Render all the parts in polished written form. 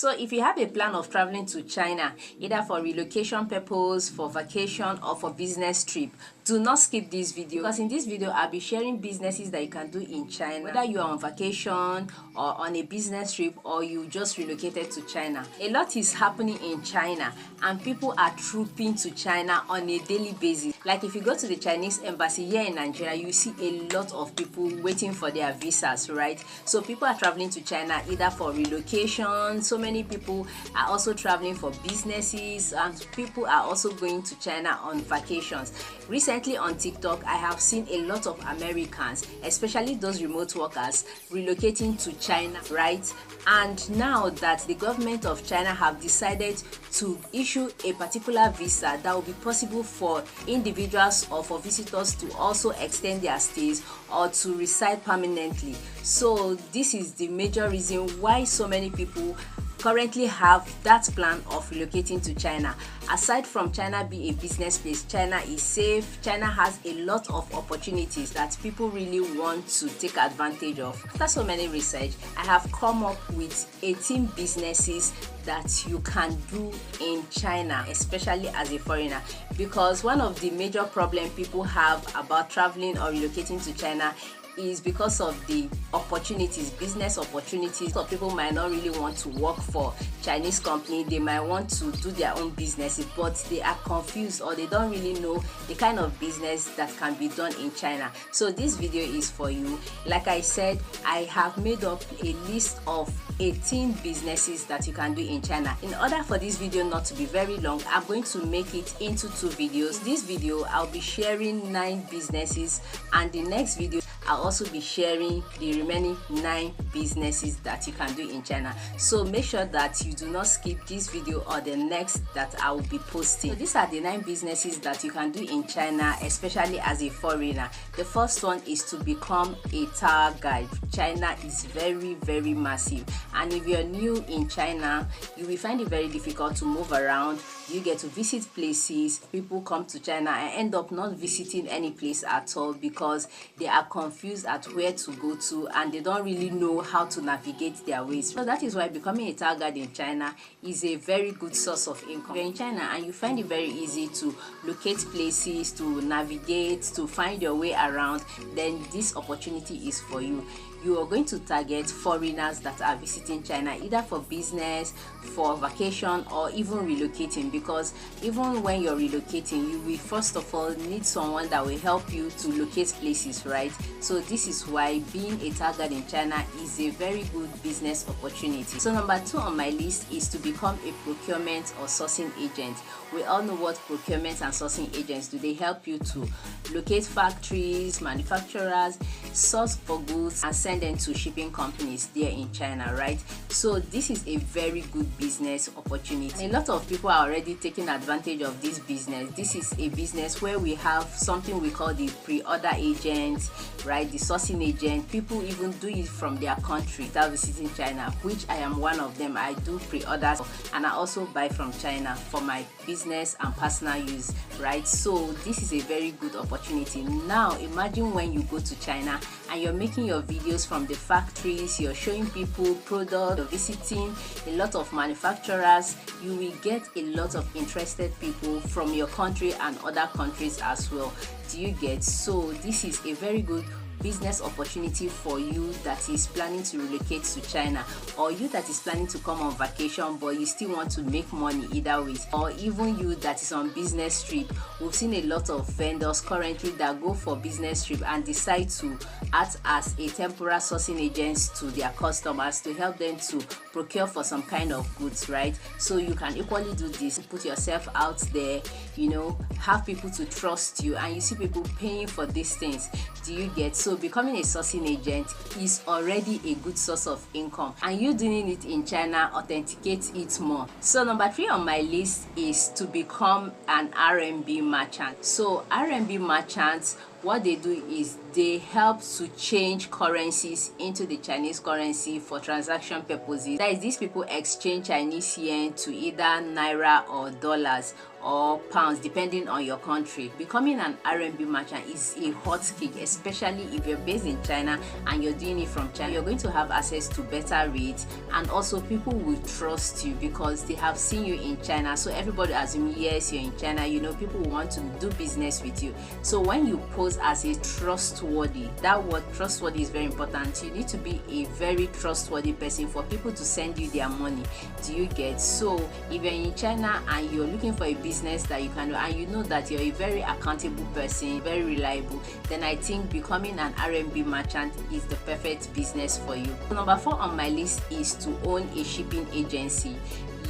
So if you have a plan of traveling to China, either for relocation purpose, for vacation, or for business trip, do not skip this video, because in this video I'll be sharing businesses that you can do in China, whether you are on vacation or on a business trip, or you just relocated to China. A lot is happening in China and people are trooping to China on a daily basis. Like if you go to the Chinese embassy here in Nigeria, you see a lot of people waiting for their visas, right? So people are traveling to China either for relocation. So many people are also traveling for businesses, and people are also going to China on vacations. Recently on TikTok, I have seen a lot of Americans, especially those remote workers, relocating to China, right? And now that the government of China have decided to issue a particular visa that will be possible for individuals or for visitors to also extend their stays or to reside permanently. So this is the major reason why so many people currently have that plan of relocating to China. Aside from China being a business place, China is safe. China has a lot of opportunities that people really want to take advantage of. After so many research, I have come up with 18 businesses that you can do in China, especially as a foreigner, because one of the major problems people have about traveling or relocating to China is because of the opportunities, business opportunities. So people might not really want to work for Chinese company, they might want to do their own businesses, but they are confused or they don't really know the kind of business that can be done in China. So this video is for you. Like I said, I have made up a list of 18 businesses that you can do in China. In order for this video not to be very long, I'm going to make it into 2 videos. This video I'll be sharing 9 businesses, and the next video I'll also be sharing the remaining 9 businesses that you can do in China. So make sure that you do not skip this video or the next that I will be posting. So these are the 9 businesses that you can do in China, especially as a foreigner. The first one is to become a tour guide. China is very massive, and if you're new in China, you will find it very difficult to move around. You get to visit places. People come to China and end up not visiting any place at all because they are confused at where to go to and they don't really know how to navigate their ways. So that is why becoming a tour guide in China is a very good source of income. You're in China and you find it very easy to locate places, to navigate, to find your way around, then this opportunity is for you. You are going to target foreigners that are visiting China either for business, for vacation, or even relocating, because even when you're relocating, you will first of all need someone that will help you to locate places, right? So this is why being a tour guide in China is a very good business opportunity. So number 2 on my list is to become a procurement or sourcing agent. We all know what procurement and sourcing agents do. They help you to locate factories, manufacturers, source for goods, and send them to shipping companies there in China, right? So this is a very good business opportunity. And a lot of people are already taking advantage of this business. This is a business where we have something we call the pre-order agent, right? The sourcing agent. People even do it from their country without visiting China, which I am one of them. I do pre-orders and I also buy from China for my business and personal use, right? So this is a very good opportunity. Now imagine when you go to China and you're making your videos from the factories, you're showing people product, you're visiting a lot of manufacturers, you will get a lot of interested people from your country and other countries as well. Do you get? So this is a very good business opportunity for you that is planning to relocate to China, or you that is planning to come on vacation but you still want to make money either way, or even you that is on business trip. We've seen a lot of vendors currently that go for business trip and decide to act as a temporary sourcing agents to their customers to help them to procure for some kind of goods, right? So you can equally do this, put yourself out there, you know, have people to trust you, and you see people paying for these things. Do you get? So becoming a sourcing agent is already a good source of income, and you doing it in China authenticates it more. So number 3 on my list is to become an RMB merchant. So RMB merchants, what they do is they help to change currencies into the Chinese currency for transaction purposes. That is, these people exchange Chinese yen to either naira or dollars, or pounds depending on your country. Becoming an RMB merchant is a hot cake, especially if you're based in China and you're doing it from China. You're going to have access to better rates, and also people will trust you because they have seen you in China. So everybody assumes, yes, you're in China, you know, people will want to do business with you. So when you pose as a trustworthy, that word trustworthy is very important. You need to be a very trustworthy person for people to send you their money. Do you get? So if you're in China and you're looking for a business that you can do, and you know that you're a very accountable person, very reliable, then I think becoming an RMB merchant is the perfect business for you. Number 4 on my list is to own a shipping agency.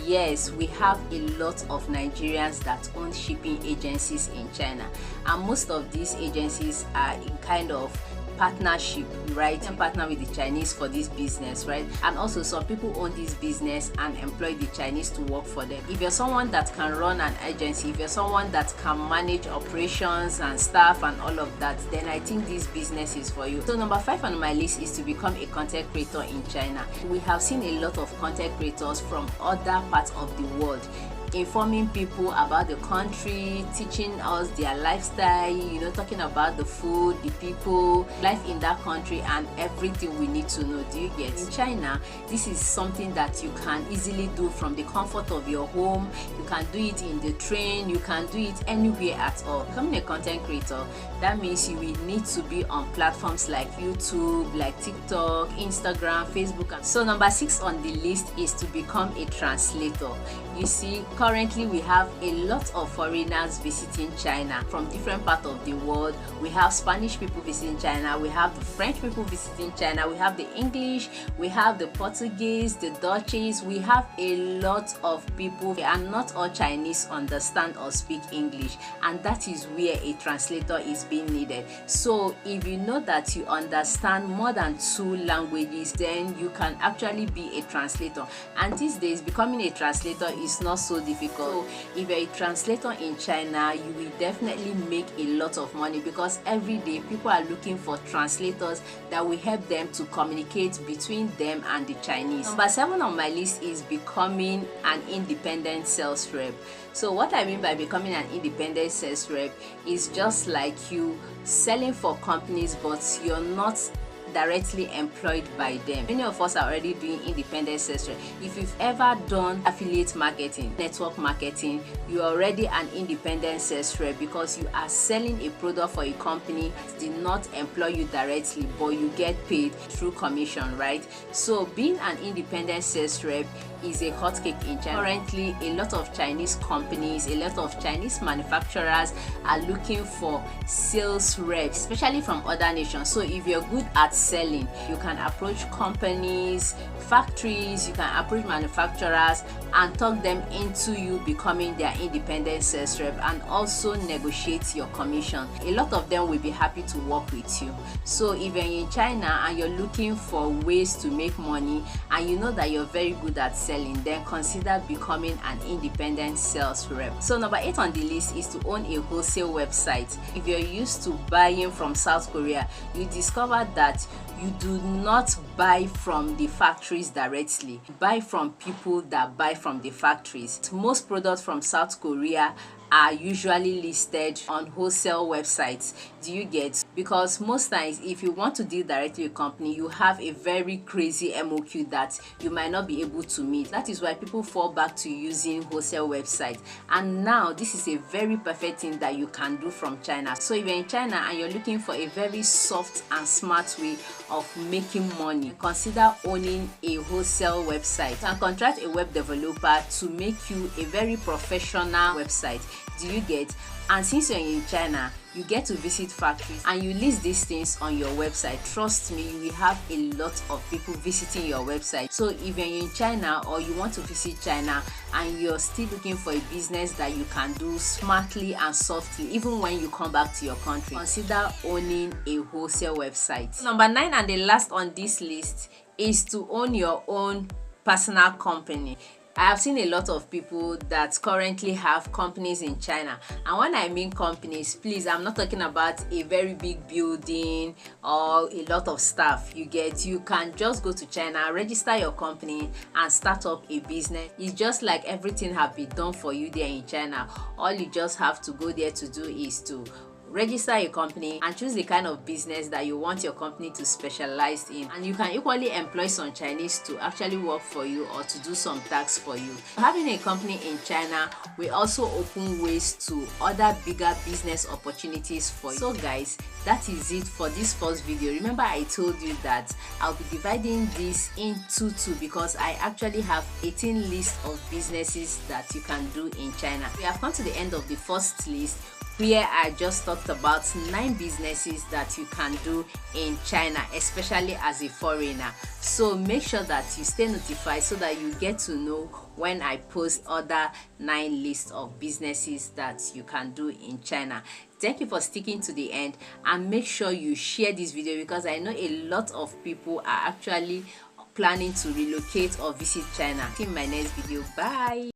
Yes, we have a lot of Nigerians that own shipping agencies in China, and most of these agencies are in kind of partnership, right? And partner with the Chinese for this business, right? And also some people own this business and employ the Chinese to work for them. If you're someone that can run an agency, if you're someone that can manage operations and staff and all of that, then I think this business is for you. So number 5 on my list is to become a content creator in China. We have seen a lot of content creators from other parts of the world informing people about the country, teaching us their lifestyle, you know, talking about the food, the people, life in that country, and everything we need to know. Do you get? In China, this is something that you can easily do from the comfort of your home. You can do it in the train, you can do it anywhere at all. Becoming a content creator, that means you will need to be on platforms like YouTube, like TikTok, Instagram, Facebook. So number 6 on the list is to become a translator. You see, currently we have a lot of foreigners visiting China from different parts of the world. We have Spanish people visiting China, we have the French people visiting China, we have the English, we have the Portuguese, the Dutchies. We have a lot of people, and not all Chinese understand or speak English, and that is where a translator is being needed. So if you know that you understand more than 2 languages, then you can actually be a translator. And these days becoming a translator is not so difficult. So if you're a translator in China, you will definitely make a lot of money, because every day people are looking for translators that will help them to communicate between them and the Chinese. Number 7 on my list is becoming an independent sales rep. So what I mean by becoming an independent sales rep is just like you selling for companies, but you're not directly employed by them. Many of us are already doing independent sales rep. If you've ever done affiliate marketing, network marketing, you're already an independent sales rep, because you are selling a product for a company that did not employ you directly, but you get paid through commission, right? So being an independent sales rep is a hotcake in China. Currently, a lot of Chinese companies, a lot of Chinese manufacturers are looking for sales reps, especially from other nations. So if you're good at selling, you can approach companies, factories, you can approach manufacturers and talk them into you becoming their independent sales rep, and also negotiate your commission. A lot of them will be happy to work with you. So if you're in China and you're looking for ways to make money, and you know that you're very good at selling, then consider becoming an independent sales rep. So number 8 on the list is to own a wholesale website. If you're used to buying from South Korea, you discover that you do not buy from the factories directly. Buy from people that buy from the factories. Most products from South Korea are usually listed on wholesale websites. Do you get? Because most times if you want to deal directly with a company, you have a very crazy MOQ that you might not be able to meet. That is why people fall back to using wholesale websites. And now this is a very perfect thing that you can do from China. So if you're in China and you're looking for a very soft and smart way of making money, consider owning a wholesale website. You can contract a web developer to make you a very professional website. Do you get? And since you're in China, you get to visit factories and you list these things on your website. Trust me, you will have a lot of people visiting your website. So if you're in China or you want to visit China and you're still looking for a business that you can do smartly and softly, even when you come back to your country, consider owning a wholesale website. Number 9 and the last on this list is to own your own personal company. I have seen a lot of people that currently have companies in China, and when I mean companies, please, I'm not talking about a very big building or a lot of staff. You can just go to China, register your company and start up a business. It's just like everything have been done for you there in China. All you just have to go there to do is to register a company and choose the kind of business that you want your company to specialize in, and you can equally employ some Chinese to actually work for you or to do some tasks for you. Having a company in China will also open ways to other bigger business opportunities for you. So guys, that is it for this first video. Remember, I told you that I'll be dividing this into two because I actually have 18 lists of businesses that you can do in China. We have come to the end of the first list, where I just talked about 9 businesses that you can do in China, especially as a foreigner. So make sure that you stay notified so that you get to know when I post other 9 lists of businesses that you can do in China. Thank you for sticking to the end, and make sure you share this video because I know a lot of people are actually planning to relocate or visit China. See you in my next video. Bye.